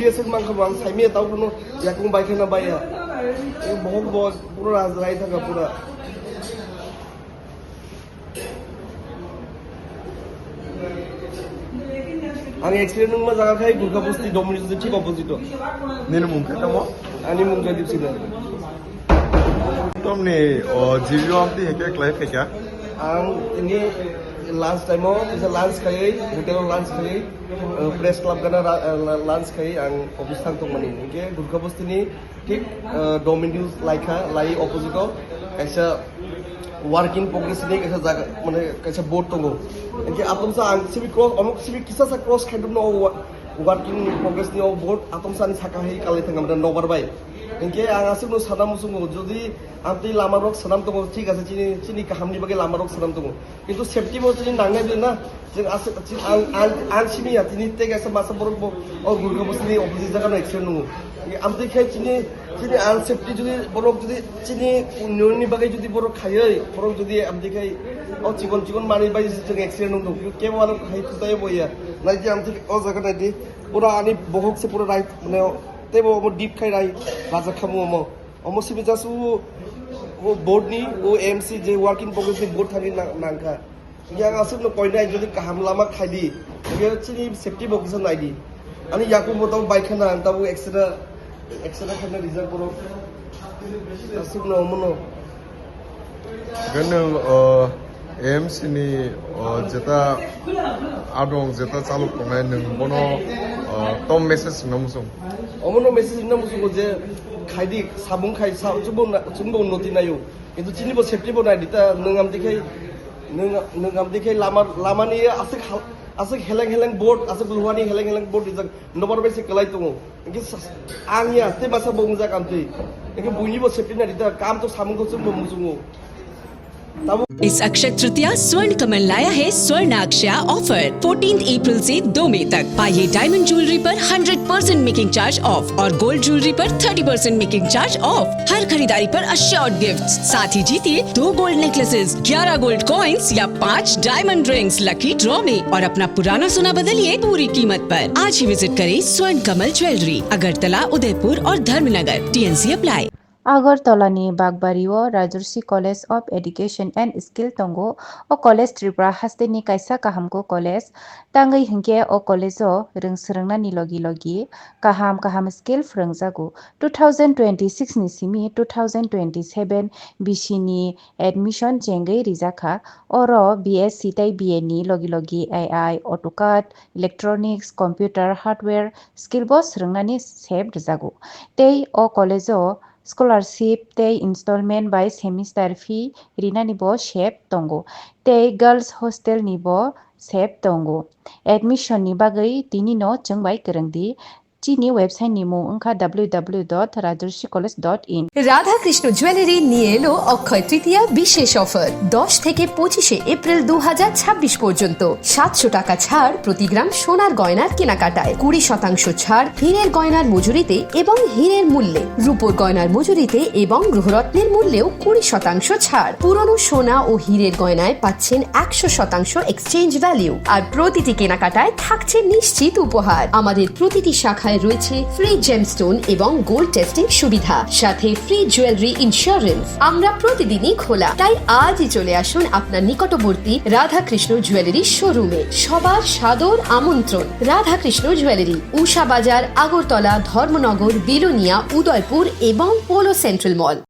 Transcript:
gese mangka bang saimi tau kono yakung bai khana bai ya bohok bohok pura rai thaka pura ang experience nung jaga khai Gurkha Basti Dominus ঠিক opposite ninu mungka tamo ani mung Jadip Sina tomni jirio amti heke klai pheka ang ini lunch time bisa lunch khai hotel lunch khai press club kana lunch khai ang obistan tongmani ke Gurkha Basti ni ঠিক Dominus laika lai opposite kaisa work in progress ni kaisa jaga mane kaisa board tongo enke atomsa ang sibi cross amuk sibi kisa sa cross khandum no work in progress ni board atomsa ni saka hei kale thangam da nobar bai enke ang asib no sadam musungo jodi amti lama rok sadam tongo ঠিক আছে chini chini kahamni bage lama rok sadam tongo kintu safety bo chini nangai bi na jeng ase ang chini ya chini te kaisa masa borok bo o Gurkha Basti ni opposite jaga no action no amti khai chini ang safety jodi borok jodi chini unnoni bage jodi borok khayai borok jodi amti khai o chikon mani bai jeng action no ke wala khai tutai boya nai je amti o jaga nai di pura ani bohok se pura right mane tebo mo deep khai rai raja khamu mo omo sibi jasu o board ni o MC je working progress ni board thani nangka yang asuk no point nai jodi kaham lama khai di ge chini safety box nai di ani yaku mo taw bike khana taw extra khana result puro asuk no mono ganung AMC ni jeta adong jeta chaluk kongnai nung bono tom message namusung omono message namusung je khaidi sabung khai chumbo unnoti nayo কিন্তু chini bo safety bo nai dita nungam dikhai lama ni asik heleng board asik luhani heleng board dijak nobar bai se kalai tongo ingi angya te basa bongja kamti ingi buini bo safety nai dita kam to samung ko chumbo musungo इस अक्षय तृतीया स्वर्ण कमल लाया है स्वर्णाक्षया offer 14 अप्रैल से 2 मई तक। पाइए diamond jewellery पर 100% making charge of और gold jewellery पर 30% मेकिंग चार्ज ऑफ। हर खरीदारी पर अश्योर्ड गिफ्ट्स, साथ ही जीतिए 2 गोल्ड नेकलेसेस, 11 गोल्ड कॉइन्स या 5 डायमंड रिंग्स लकी ड्रॉ में और अपना पुराना सोना बदलिए पूरी कीमत पर। आज ही विजिट करें स्वर्ण कमल ज्वेलरी, अगरतला, उदयपुर और Dharmanagar. TNC apply. Agartala-ni Bagbario Rajarsi College of Education and Skill Tongo o College Tripura Hasteni Kaisa Kahamko College Tangai Hingke o College o Ringsrangna ni logi kaham skill frangjago 2026 ni simi 2027 BC ni admission jengai rijaka oro BSc tai BA ni logi AI AutoCAD Electronics Computer Hardware Skill Boss rangna seb rijago tei o college o scholarship tei installment by semester fee rina ni bo shep tongo tei girls hostel ni bo shep tongo admission ni bagai tini no chungbai kerengdi chini website ni mo ungkha www.rajarsicollege.in Radha Krishna jewellery নিয়ে এলো অক্ষয় তৃতীয়া বিশেষ offer 10 থেকে 25 April 2026 পর্যন্ত 700 টাকা ছাড় প্রতি গ্রাম সোনার গয়নার কেনাকাটায় 20% ছাড় হীরের গয়নার মজুরিতে এবং হীরের মূল্যে রূপোর গয়নার মজুরিতে এবং গ্রহরত্নের মূল্যেও 20% ছাড় পুরনো সোনা ও হীরের গয়নায় পাচ্ছেন 100% এক্সচেঞ্জ ভ্যালু আর প্রতিটি কেনাকাটায় থাকছে নিশ্চিত উপহার আমাদের প্রতিটি শাখায় রয়েছে ফ্রি জেমস্টোন এবং গোল্ড টেস্টিং সুবিধা সাথে ফ্রি জুয়েলারি ইন্স্যুরেন্স আমরা প্রতিদিনই খোলা তাই আজই চলে আসুন আপনার নিকটবর্তী রাধা কৃষ্ণ জুয়েলারি শোরুমে সবার সাদর আমন্ত্রণ রাধা কৃষ্ণ জুয়েলারি উষা বাজার আগরতলা ধর্মনগর বিলোনিয়া উদয়পুর এবং পোলো সেন্ট্রাল মল